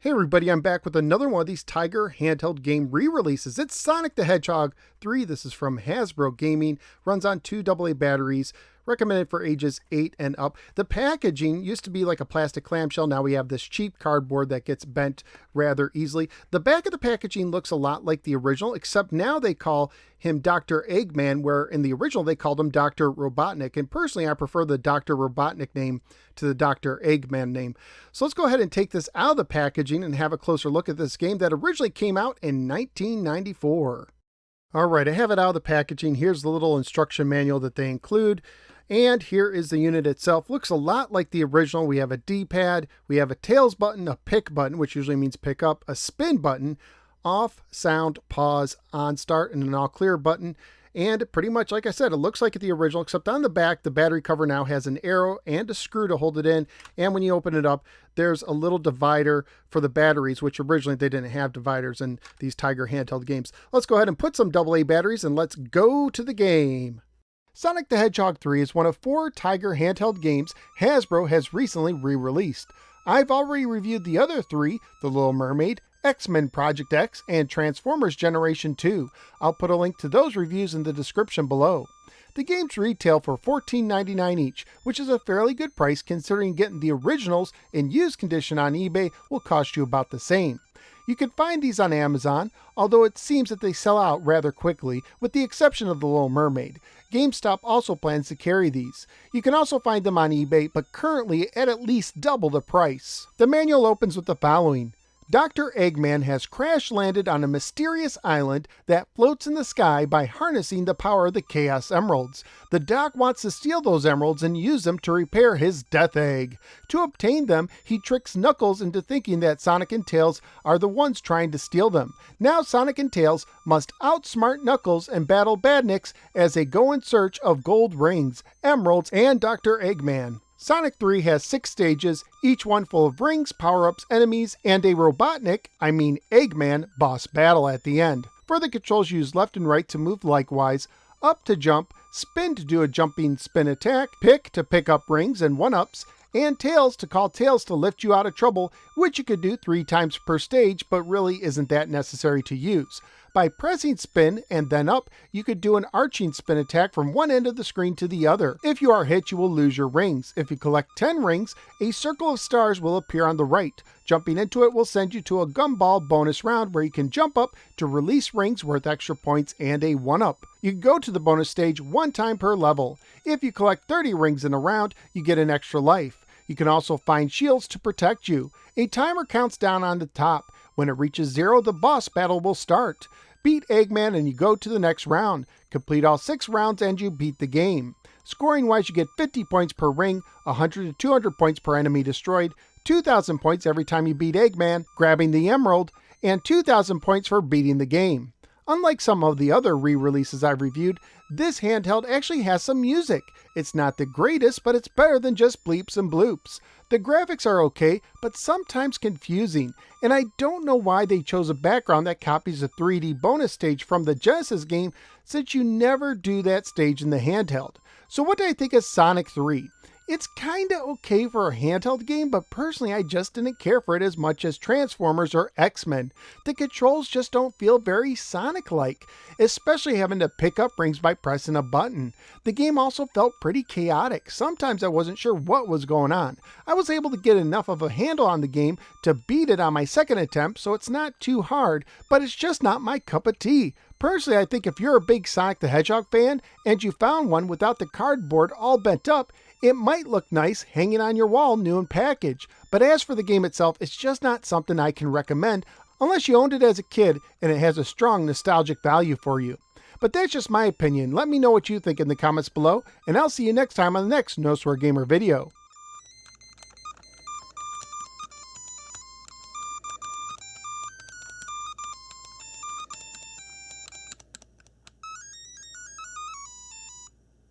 Hey everybody, I'm back with another one of these Tiger handheld game re-releases. It's Sonic the Hedgehog 3. This is from Hasbro Gaming. Runs on 2 AA batteries. Recommended for ages 8 and up. The packaging used to be like a plastic clamshell. Now we have this cheap cardboard that gets bent rather easily. The back of the packaging looks a lot like the original, except now they call him Dr. Eggman, where in the original they called him Dr. Robotnik. And personally, I prefer the Dr. Robotnik name to the Dr. Eggman name. So let's go ahead and take this out of the packaging and have a closer look at this game that originally came out in 1994. All right, I have it out of the packaging. Here's the little instruction manual that they include. And here is the unit itself. Looks a lot like the original. We have a D-pad, we have a tails button, a pick button, which usually means pick up, a spin button, off, sound, pause, on start, and an all clear button. And pretty much, like I said, it looks like the original, except on the back, the battery cover now has an arrow and a screw to hold it in. And when you open it up, there's a little divider for the batteries, which originally they didn't have dividers in these Tiger handheld games. Let's go ahead and put some AA batteries and let's go to the game. Sonic the Hedgehog 3 is one of 4 Tiger handheld games Hasbro has recently re-released. I've already reviewed the other 3, The Little Mermaid, X-Men Project X, and Transformers Generation 2. I'll put a link to those reviews in the description below. The games retail for $14.99 each, which is a fairly good price considering getting the originals in used condition on eBay will cost you about the same. You can find these on Amazon, although it seems that they sell out rather quickly, with the exception of The Little Mermaid. GameStop also plans to carry these. You can also find them on eBay, but currently at least double the price. The manual opens with the following. Dr. Eggman has crash landed on a mysterious island that floats in the sky by harnessing the power of the Chaos Emeralds. The Doc wants to steal those emeralds and use them to repair his death egg. To obtain them, he tricks Knuckles into thinking that Sonic and Tails are the ones trying to steal them. Now Sonic and Tails must outsmart Knuckles and battle badniks as they go in search of gold rings, emeralds, and Dr. Eggman. Sonic 3 has 6 stages, each one full of rings, power-ups, enemies, and a Robotnik, Eggman, boss battle at the end. Further controls use left and right to move likewise, up to jump, spin to do a jumping spin attack, pick to pick up rings and 1-ups, and Tails to call Tails to lift you out of trouble, which you could do 3 times per stage, but really isn't that necessary to use. By pressing spin and then up, you could do an arching spin attack from one end of the screen to the other. If you are hit, you will lose your rings. If you collect 10 rings, a circle of stars will appear on the right. Jumping into it will send you to a gumball bonus round where you can jump up to release rings worth extra points and a 1-up. You can go to the bonus stage 1 time per level. If you collect 30 rings in a round, you get an extra life. You can also find shields to protect you. A timer counts down on the top. When it reaches 0, the boss battle will start. Beat Eggman and you go to the next round. Complete all 6 rounds and you beat the game. Scoring wise, you get 50 points per ring, 100 to 200 points per enemy destroyed, 2,000 points every time you beat Eggman, grabbing the emerald, and 2,000 points for beating the game. Unlike some of the other re-releases I've reviewed, this handheld actually has some music. It's not the greatest, but it's better than just bleeps and bloops. The graphics are okay, but sometimes confusing, and I don't know why they chose a background that copies a 3D bonus stage from the Genesis game, since you never do that stage in the handheld. So what do I think of Sonic 3? It's kinda okay for a handheld game, but personally I just didn't care for it as much as Transformers or X-Men. The controls just don't feel very Sonic-like, especially having to pick up rings by pressing a button. The game also felt pretty chaotic. Sometimes I wasn't sure what was going on. I was able to get enough of a handle on the game to beat it on my second attempt, so it's not too hard, but it's just not my cup of tea. Personally, I think if you're a big Sonic the Hedgehog fan and you found one without the cardboard all bent up, it might look nice hanging on your wall new in package. But as for the game itself, it's just not something I can recommend unless you owned it as a kid and it has a strong nostalgic value for you. But that's just my opinion. Let me know what you think in the comments below, and I'll see you next time on the next No Swear Gamer video.